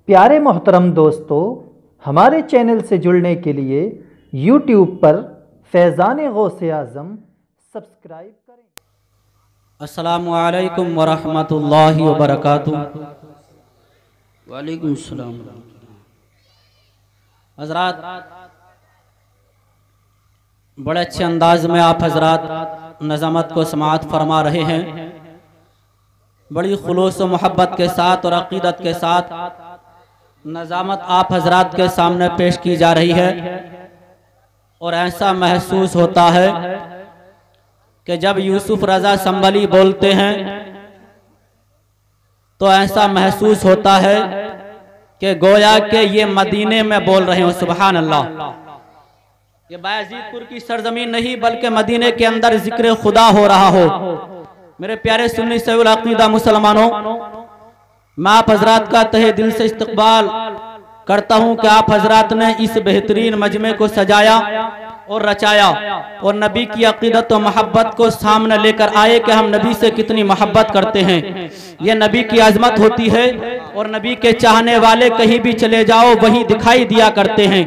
प्यारे मोहतरम दोस्तों, हमारे चैनल से जुड़ने के लिए यूट्यूब पर फैज़ान गौसे आज़म सब्सक्राइब करें। अस्सलामु अलैकुम वरहमतुल्लाहि वबरकातुहू। वालेकुम सलाम। हज़रात, बड़े अच्छे अंदाज में आप हज़रात नज़ामत को समाअत फरमा रहे हैं। बड़ी खुलूस व मोहब्बत के साथ और अक़ीदत के साथ नज़ामत आप हज़रात के सामने पेश की जा रही है और ऐसा महसूस होता है कि जब यूसुफ रज़ा संभली बोलते हैं तो ऐसा महसूस होता है कि गोया के ये मदीने में बोल रहे हो। सुभान अल्लाह। ये बायज़ीदपुर की सरजमीन नहीं बल्कि मदीने के अंदर जिक्र खुदा हो रहा हो। मेरे प्यारे सुन्नी सहीउल अक़ीदा मुसलमानों, मैं आप हजरात का तहे दिल से इस्तक़बाल करता हूँ कि आप हजरात ने इस बेहतरीन मजमे को सजाया और रचाया और नबी की अक़ीदत व मोहब्बत को सामने लेकर आए कि हम नबी से कितनी मोहब्बत करते हैं। ये नबी की आज़मत होती है और नबी के चाहने वाले कहीं भी चले जाओ वहीं दिखाई दिया करते हैं।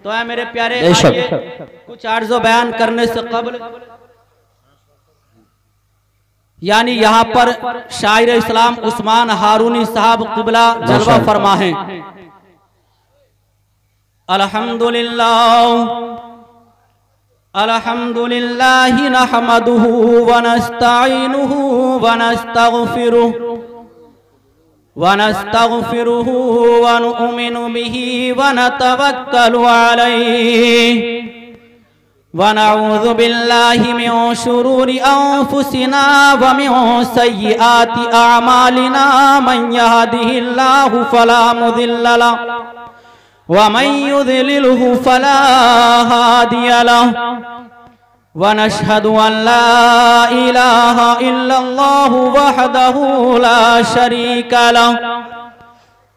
तो है मेरे प्यारे, कुछ अर्ज़ो बयान करने से कबल यानी यहाँ पर शायर इस्लाम उस्मान हारूनी साहब क़िबला जलवा फरमा है। अल्हम्दुलिल्लाह अल्हम्दुलिल्लाहि नहमदुहु व नस्तईनुहु व नस्तगफिरुहु व नस्तगफिरुहु व नुमिनु बिही व नतवक्कलु अलैहि व नऊज़ु बिल्लाहि मिन शुरूरि अंफुसिना व मिन सय्यिआति अअमालिना मन यहदिहिल्लाहु फला मुदिल्ल लहु व मन युद्लिलहु फला हादिय लहु व नशहदु अन ला इलाहा इल्लल्लाहु वहदहु ला शरीका लहु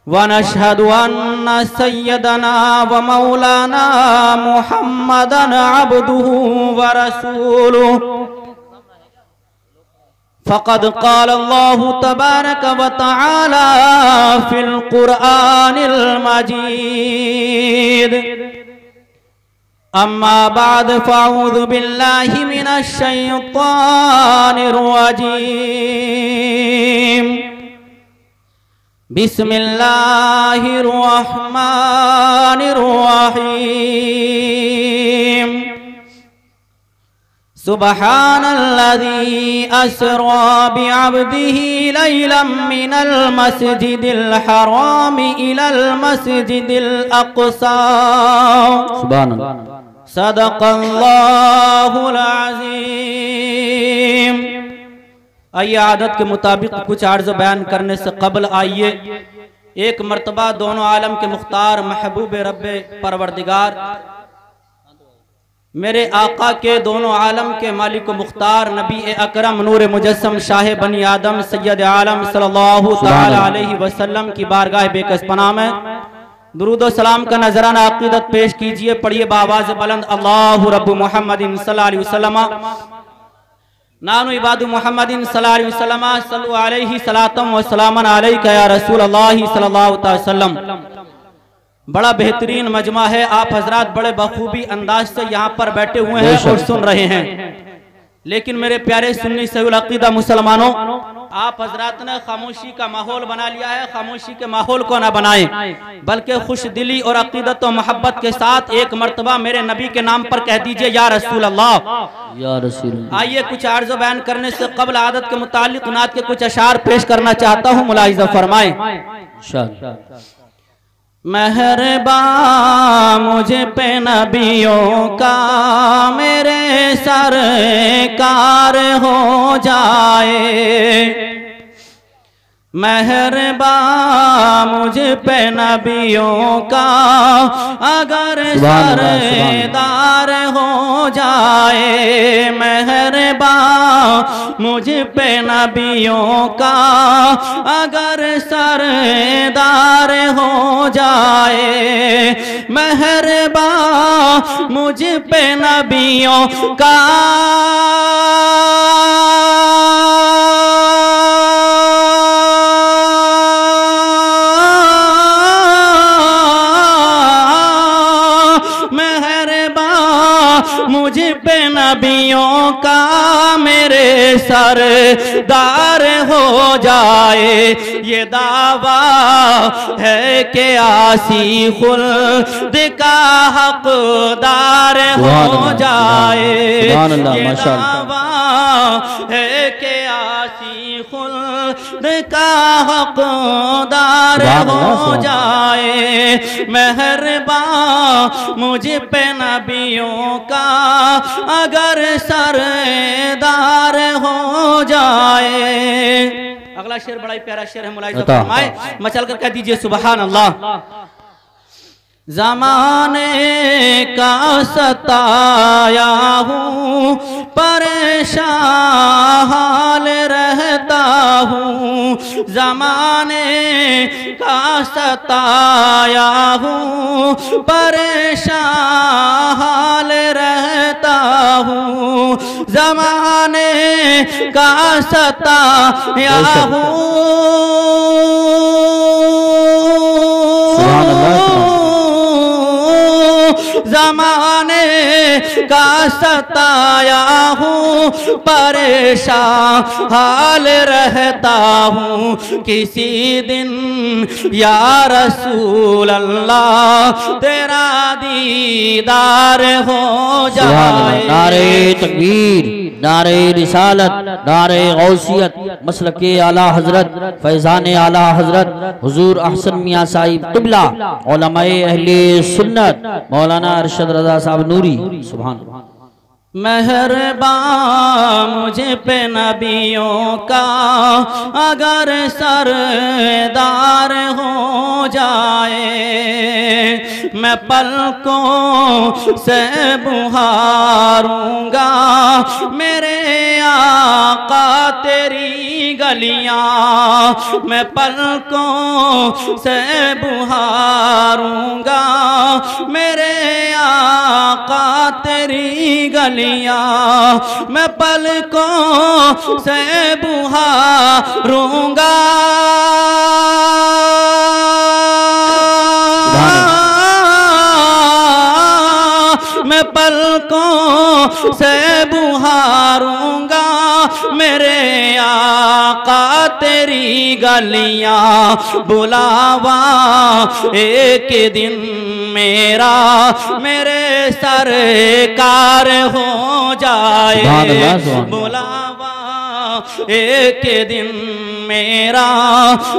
व नशहदु अन्न सय्यदना व मौलाना मुहम्मदन अब्दुहु व रसूलुहु। फ़क़द क़ाल अल्लाहु तबारक व तआला फ़िल क़ुरआनिल मजीद। अम्मा बाद फ़अऊज़ु बिल्लाहि मिनश शैतानिर रजीम। बिस्मिल्लाहिर रहमानिर रहीम। सुब्हानल्लज़ी अस्रा बिअब्दिही लैलन मिनल मस्जिदिल हरामि इलल मस्जिदिल अक़सा। सुभानअल्लाह। सदक़ल्लाहुल अज़ीम। आइए आदत के मुताबिक कुछ अर्ज़ बयान करने से कबल आइए एक मर्तबा दोनों आलम के मुख्तार महबूब रब्बे परवरदिगार मेरे आका के दोनों आलम के मालिक मुख्तार नबी अकरम नूर मुजस्सम शाह बनी आदम सैयद आलम सल्लल्लाहु तआला अलैहि वसल्लम की बारगाह बेकस पनाह में दुरूद व सलाम का नजराना अक़ीदत पेश कीजिए। पढ़िए बावाज़ बुलंद अल्लाहु रब्बु मुहम्मदिन सल्लल्लाहु अलैहि वसल्लम नानु इबादु मुहम्मदिन सल्लल्लाहु अलैहि वसल्लम सल्लु अलैहि सलातम व सलामन अलैका या रसूल अल्लाह सल्लल्लाहु अलैहि वसल्लम। बड़ा बेहतरीन मजमा है। आप हजरात बड़े बखूबी अंदाज से यहाँ पर बैठे हुए हैं और सुन रहे हैं। लेकिन मेरे प्यारे सुन्नी सहीउल अक़ीदा मुसलमानों, आप हजरात ने खामोशी का माहौल बना लिया है। खामोशी के माहौल को ना बनाएं बल्कि खुश दिली और अक़ीदत और मोहब्बत के साथ एक मर्तबा मेरे नबी के नाम पर कह दीजिए या रसूल अल्लाह, या रसूल। आइए कुछ अर्ज़ बयान करने से कबल आदत के मुतालिक नात के कुछ अशार पेश करना चाहता हूँ, मुलाहिज़ा फरमाएं। मेहरबान मुझे पे नबियों का मेरे सरकार हो जाए। मेहरबान मुझ पे नबियों का अगर सरदार हो जाए। मेहरबान मुझ पे नबियों का अगर सरदार हो जाए। मेहरबान मुझ पे नबियों का नबियों का मेरे सरदार हो जाए, ये दावा है कि आसी खुल्द का हकदार हो जाए, ये दावा है कि आसी खुल्द का हकदार हो जाए। मेहरबान मुझ पे नबियों का अगर सरदार हो जाए। अगला शेर बड़ा ही प्यारा शेर है, मुलाहिजा फरमाए, मचल कर कह दीजिए सुभान अल्लाह। ज़माने का सताया हूँ, परेशान हाल रहता हूँ, ज़माने का सताया हूँ, परेशान हाल रहता हूँ, ज़माने का सताया हूँ, ज़माने का सताया हूँ, परेशान हाल रहता हूँ, किसी दिन या रसूल अल्लाह तेरा दीदार हो जाए। नारे तकबीर, नारे रिसालत, नारे गौसियत, मसलके आला हजरत, फैजान आला हजरत हुजूर अहसन मियां साहिब क़िबला, उलमाए अहले सुन्नत मौलाना अरशद रज़ा साहब नूरी। सुभान अल्लाह। मेहरबान मुझे पे नबियों का अगर सरदार हो जाए, मैं पलकों से बुहारूंगा मेरे आका तेरी गलियां, मैं पलकों से बुहारूंगा मेरे आका तेरी गलियां, मैं पलकों से बुहारूंगा मैं पलकों से बुहारूंगा मेरे आका तेरी गलियां, बुलावा एक दिन मेरा मेरे सरकार हो जाए, बुलावा एक दिन मेरा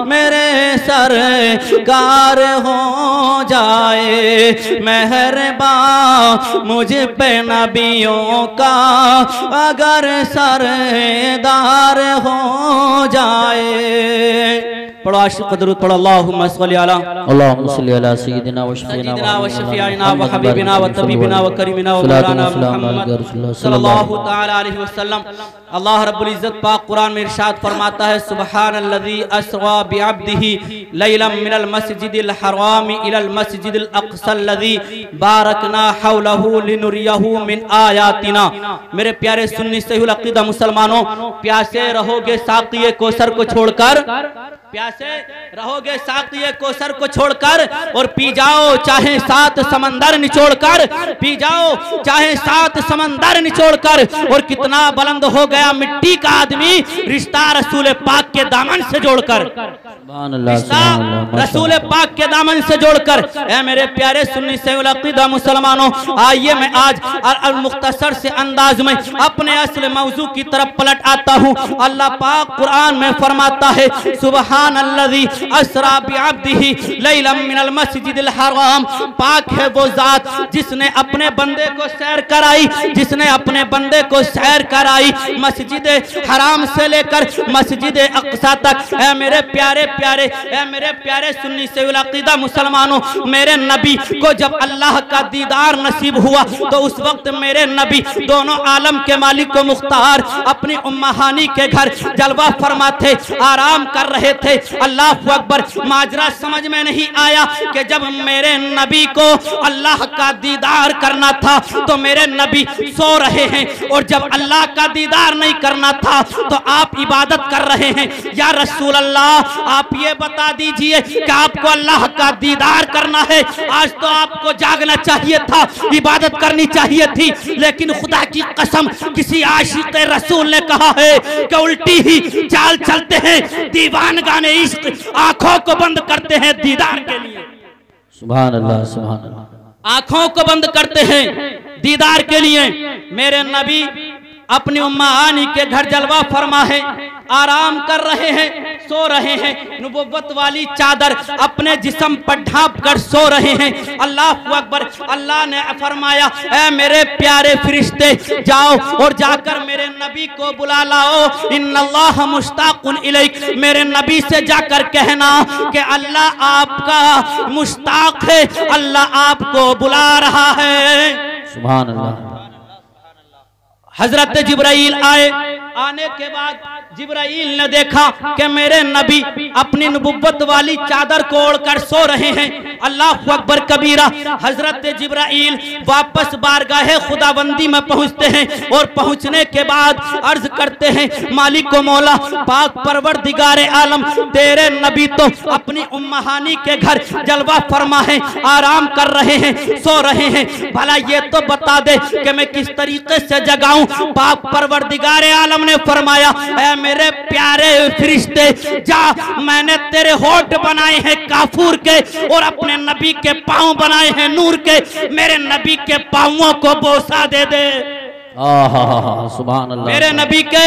मेरे सरकार हो जाए। मेहरबान मुझ पे नबियों का अगर सरदार हो जाए। पढ़ो आशिक दरूद पढ़ो, अल्लाहुम्मा सल्ली अला सय्यिदिना व शफीइना व हबीबिना व तबीबिना व करीमिना व मौलाना मुहम्मद सल्लल्लाहु तआला अलैहि वसल्लम। अल्लाह रब्बुल इज्जत पाक कुरान में इरशाद फरमाता है, सुब्हानल्लज़ी अस्रा बिअब्दिही लैलन मिनल मस्जिदिल हरामी इलल मस्जिदिल अक़सल्लज़ी बारकना हौलहू लिनुरियहू मिन आयातिना। मेरे प्यारे सुन्नी सहीहुल अक़ीदा मुसलमानों, प्यासे रहोगे साक़िए कौसर को छोड़कर, प्यासे रहोगे साक़िए कौसर को छोड़कर, और पी जाओ चाहे 7 समंदर निचोड़कर, पी जाओ चाहे 7 समंदर निचोड़कर। और कितना बुलंद हो गया मिट्टी का आदमी रिश्ता रसूल पाक के दामन से जोड़कर, रिश्ता रसूल पाक के दामन से जोड़कर। ऐ मेरे प्यारे सुन्नी सहीहुल अक़ीदा मुसलमानों, आइए मैं आज अल मुख्तसर से अंदाज में अपने असल मौजू की तरफ पलट आता हूँ। अल्लाह पाक कुरान में फरमाता है, सुब्हानल्लज़ी अस्रा बिअब्दिही लैलन मिनल मस्जिदिल हराम। पाक है वो जात जिसने अपने बंदे को सैर कराई, जिसने अपने बंदे को सैर कराई मस्जिद हराम से लेकर मस्जिद अक़सा तक। ऐ मेरे प्यारे प्यारे, ऐ मेरे प्यारे सुन्नी सहीहुल अक़ीदा मुसलमानों, मेरे नबी को जब अल्लाह का दीदार नसीब हुआ तो उस वक्त मेरे नबी दोनों आलम के मालिक को मुख्तार अपनी उम्मा हानी के घर जलवा फरमाते आराम कर रहे थे। थे। अल्लाह अकबर। माजरा समझ में नहीं आया कि जब मेरे नबी को अल्लाह का दीदार करना था तो मेरे नबी सो रहे हैं, और जब अल्लाह का दीदार नहीं करना था तो आप इबादत कर रहे हैं। या रसूल अल्लाह, आप ये बता दीजिए कि आपको अल्लाह का दीदार करना है, आज तो आपको जागना चाहिए था, इबादत करनी चाहिए थी, लेकिन खुदा की कसम किसी आशिक रसूल ने कहा है कि उल्टी ही चाल चलते हैं, दीवानगाने इश्क आंखों को बंद करते हैं दीदार के लिए। सुभान अल्लाह, सुभान अल्लाह। आंखों को बंद करते हैं दीदार के लिए। मेरे नबी अपनी उम्मा आनी के घर जलवा फरमा है, आराम कर रहे हैं, सो रहे हैं, नबुव्वत वाली चादर अपने जिस्म पर ढांप कर सो रहे हैं। अल्लाह अकबर। अल्लाह ने फरमाया, ऐ मेरे प्यारे फरिश्ते जाओ और जाकर मेरे नबी को बुला लाओ, इन्नल्लाह मुश्ताकुन इलैक। मेरे नबी से जाकर कहना कि अल्लाह आपका मुश्ताक है, अल्लाह आपको बुला रहा है। सुभान अल्लाह। हजरत जिब्राइल आए। आने के बाद जिब्राइल ने देखा कि मेरे नबी अपनी नबुव्वत वाली चादर को ओढ़कर सो रहे हैं। अल्लाह अकबर कबीरा। हजरत जिब्राइल वापस बारगाहे खुदाबंदी में पहुंचते हैं और पहुंचने के बाद अर्ज करते हैं, मालिक व मौला पाक परवरदिगारे आलम, तेरे नबी तो अपनी उम्महानी के घर जलवा फरमा है, आराम कर रहे हैं, सो रहे हैं, भला ये तो बता दे कि मैं किस तरीके से जगाऊं। पाक परवरदिगारे आलम ने फरमाया, ऐ मेरे प्यारे फरिश्ते जा, मैंने तेरे होठ बनाए हैं काफूर के और अपने नबी के पांव बनाए हैं नूर के, मेरे नबी के पांवों को बोसा दे दे। सुभान अल्लाह। मेरे नबी के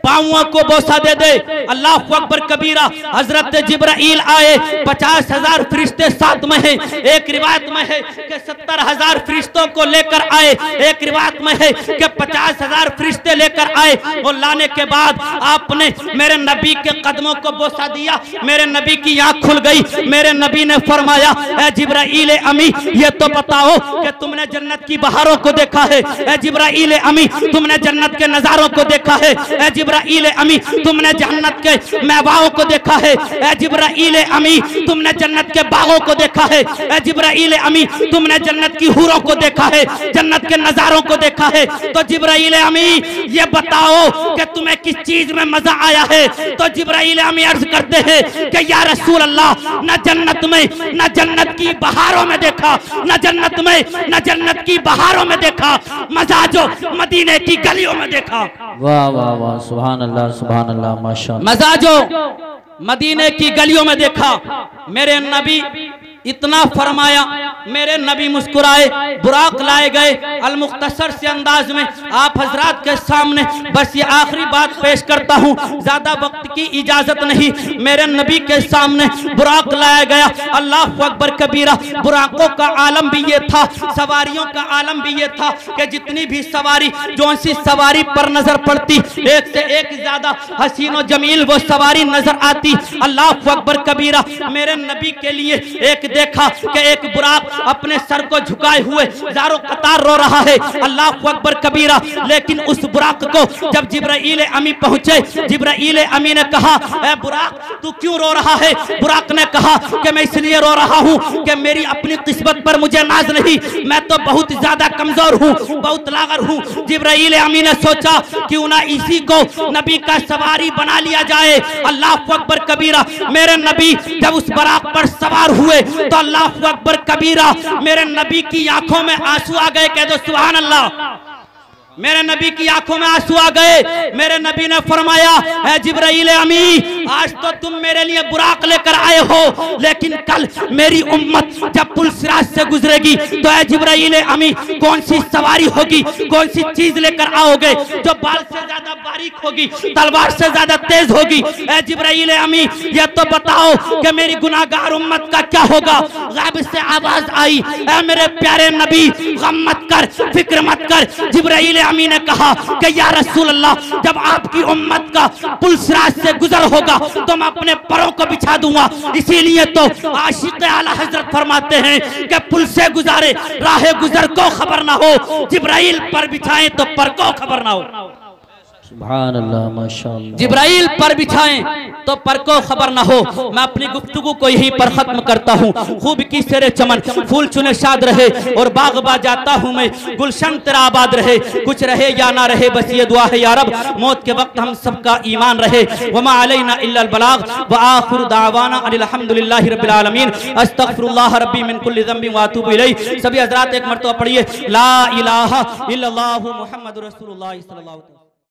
पांवों को बोसा दे दे। अल्लाह अकबर कबीरा। हजरत जिब्राइल आए, 50,000 फरिश्ते साथ में हैं। एक रिवायत में है कि 70,000 फरिश्तों को लेकर आए, एक रिवायत में है कि 50,000 फरिश्ते लेकर आए, और लाने के बाद आपने मेरे नबी के कदमों को बोसा दिया। मेरे नबी की आंख खुल गई। मेरे नबी ने फरमाया, ऐ जिब्राइल अमी, ये तो बताओ कि तुमने जन्नत की बहारों को देखा है? ऐ जिब्राइल अमी, तुमने जन्नत के नजारों को देखा है? ऐ जिब्राइल अमी, तुमने जन्नत के मेवाओं को देखा है? ऐ जिब्राइल अमी, तुमने जन्नत के बागों को देखा है? ऐ जिब्राइल अमी, तुमने जन्नत की हूरों को देखा है, जन्नत के नजारों को देखा है? तो जिब्राइल अमी ये बताओ कि तुम्हें किस चीज में मजा आया है? तो जिब्राइल अमी अर्ज करते हैं कि या रसूल अल्लाह, न जन्नत में, न जन्नत की बहारों में देखा, न जन्नत में, न जन्नत की बहारों में देखा, मजा जो मदीने की गलियों में देखा। वाह वाह वाह, सुभान अल्लाह, सुभान अल्लाह, माशाअल्लाह। मजा जो मदीने की गलियों में देखा। मेरे नबी इतना फरमाया, मेरे नबी मुस्कुराए, बुराक लाए गए। अल मुख्तसर से अंदाज में आप हजरात के सामने बस ये आखिरी बात पेश करता हूँ, ज्यादा वक्त की इजाजत नहीं। मेरे नबी के सामने बुराक लाया गया। अल्लाह अकबर कबीरा। बुराकों का आलम भी ये था, सवारियों का आलम भी ये था कि जितनी भी सवारी जो सी सवारी पर नजर पड़ती, एक से एक ज्यादा हसीन और जमील वो सवारी नजर आती। अल्लाह अकबर कबीरा। मेरे नबी के लिए एक देखा कि एक बुराक अपने सर को झुकाए हुए ज़ारो कतार रो रहा है। अल्लाह अकबर कबीरा। लेकिन उस बुराक को जब जिब्राइल अमी पहुंचे, जिब्राइल अमी ने कहा, ए बुराक तू क्यों रो रहा है? बुराक ने कहा कि मैं इसलिए रो रहा हूं कि मेरी अपनी किस्मत पर मुझे नाज नहीं, मैं तो बहुत ज्यादा कमजोर हूं, बहुत लागर हूं। जिब्राइल अमी ने सोचा क्यों ना इसी को नबी का सवारी बना लिया जाए। अल्लाह अकबर कबीरा। मेरे नबी जब उस बुराक पर सवार हुए तो अल्लाह अकबर कबीरा, मेरे नबी की आंखों में आंसू आ गए। कह दो सुभान अल्लाह। मेरे नबी की आंखों में आंसू आ गए। मेरे नबी ने फरमाया, है जिब्राइल अमी, आज तो तुम मेरे लिए बुराक लेकर आए हो, लेकिन कल मेरी उम्मत जब पुल सिराज से गुजरेगी तो है जिब्राइल अमी कौन सी सवारी होगी, कौन सी चीज लेकर आओगे जो बाल से ज्यादा बारीक होगी, तलवार से ज्यादा तेज होगी? है जिब्राइल अमी ये तो बताओ कि मेरी गुनाहगार उम्मत का क्या होगा? गैब से आवाज आई, ऐ मेरे प्यारे नबी गम मत कर, फिक्र मत कर। जिब्राइल अमी ने कहा कि या रसूल अल्लाह, जब आपकी उम्मत का पुल सिराज से गुजर होगा तो मैं अपने परों को बिछा दूंगा। इसीलिए तो आशिक आला हजरत फरमाते हैं कि पुल से गुजारे राह गुजर को खबर ना हो, जिब्राइल पर बिछाएं तो पर को खबर ना हो। सुभान अल्लाह माशाअल्लाह। जिब्राइल पर बिछाएं तो पर को खबर ना हो। मैं अपनी गुफ्तगू को यहीं पर खत्म करता हूँ। खूब की सेरे चमन फूल चुने शाद रहे और बागबा जाता हूँ मैं, गुलशन तेरा आबाद रहे। कुछ रहे या ना रहे बस ये दुआ है या रब, मौत के वक्त हम सबका ईमान रहे। वमा अलैना इल्लल बलाग व आखिरु दावाना अनिल हम्दुलिल्लाहि रब्बिल आलमीन। अस्तगफिरुल्लाह रब्बी मिन कुल्लि ज़ंबिन व अतूबु इलैहि। सभी हज़रात एक मरतबा पढ़िए ला इलाहा इल्लल्लाहु मुहम्मदुर रसूलुल्लाह सल्लल्लाहु अलैहि वसल्लम।